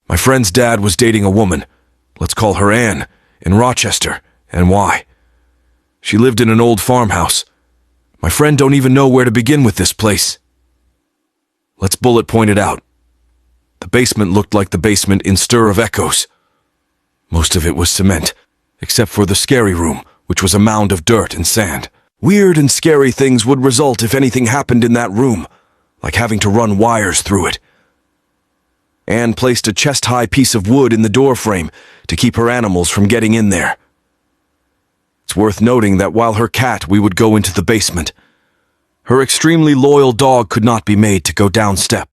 My friend's dad was dating a woman, let's call her Anne, in Rochester, NY. She lived in an old farmhouse. My friend don't even know where to begin with this place. Let's bullet point it out. The basement looked like the basement in Stir of Echoes. Most of it was cement, except for the scary room, which was a mound of dirt and sand. Weird and scary things would result if anything happened in that room, like having to run wires through it. Anne placed a chest-high piece of wood in the doorframe to keep her animals from getting in there. It's worth noting that while her cat we would go into the basement, her extremely loyal dog could not be made to go down step.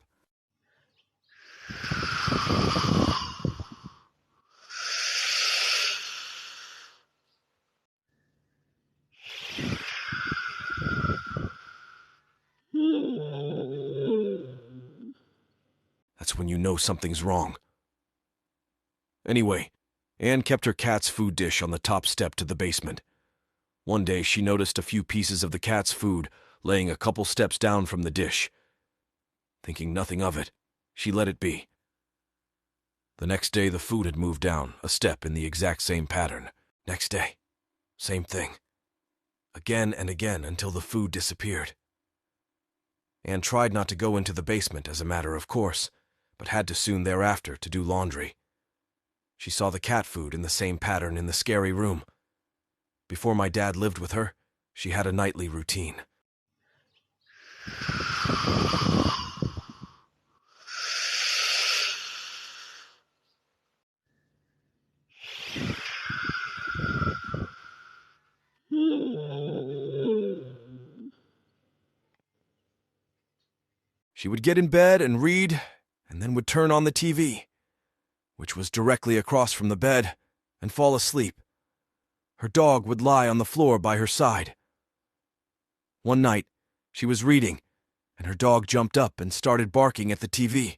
That's when you know something's wrong. Anyway, Anne kept her cat's food dish on the top step to the basement. One day she noticed a few pieces of the cat's food laying a couple steps down from the dish. Thinking nothing of it, she let it be. The next day the food had moved down a step in the exact same pattern. Next day, same thing. Again and again until the food disappeared. Anne tried not to go into the basement as a matter of course, but had to soon thereafter to do laundry. She saw the cat food in the same pattern in the scary room. Before my dad lived with her, she had a nightly routine. She would get in bed and read, and then would turn on the TV, which was directly across from the bed, and fall asleep. Her dog would lie on the floor by her side. One night, she was reading, and her dog jumped up and started barking at the TV.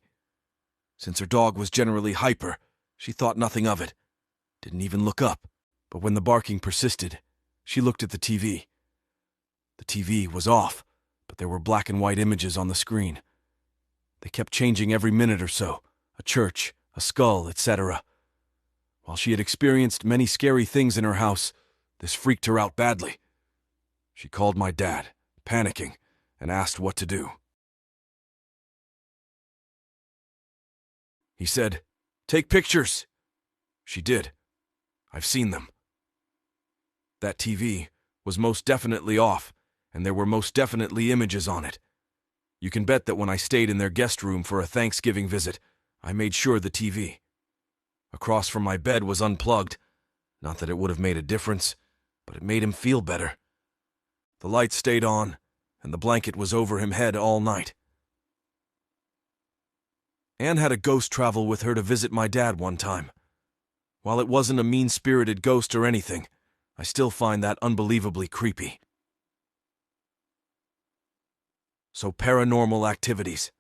Since her dog was generally hyper, she thought nothing of it, didn't even look up. But when the barking persisted, she looked at the TV. The TV was off, but there were black and white images on the screen. They kept changing every minute or so, a church, a skull, etc. While she had experienced many scary things in her house, this freaked her out badly. She called my dad, panicking, and asked what to do. He said, "Take pictures." She did. I've seen them. That TV was most definitely off, and there were most definitely images on it. You can bet that when I stayed in their guest room for a Thanksgiving visit, I made sure the TV across from my bed was unplugged. Not that it would have made a difference, but it made him feel better. The light stayed on, and the blanket was over him head all night. Anne had a ghost travel with her to visit my dad one time. While it wasn't a mean-spirited ghost or anything, I still find that unbelievably creepy. So paranormal activities.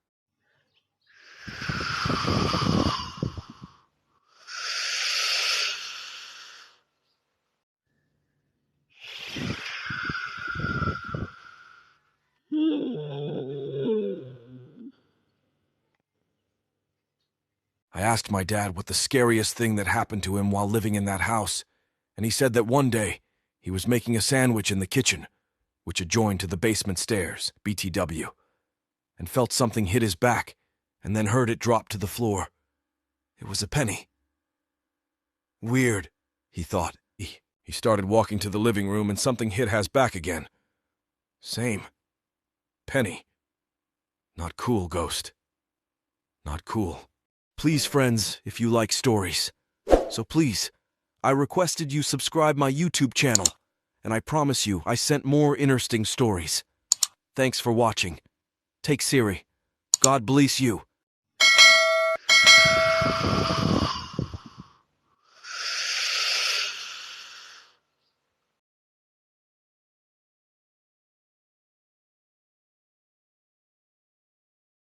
I asked my dad what the scariest thing that happened to him while living in that house, and he said that one day he was making a sandwich in the kitchen, which adjoined to the basement stairs, BTW, and felt something hit his back, and then heard it drop to the floor. It was a penny. Weird, he thought. He started walking to the living room and something hit his back again. Same. Penny. Not cool, ghost. Not cool. Please, friends, if you like stories. So please, I requested you subscribe my YouTube channel, and I promise you I sent more interesting stories. Thanks for watching. Take Siri. God bless you.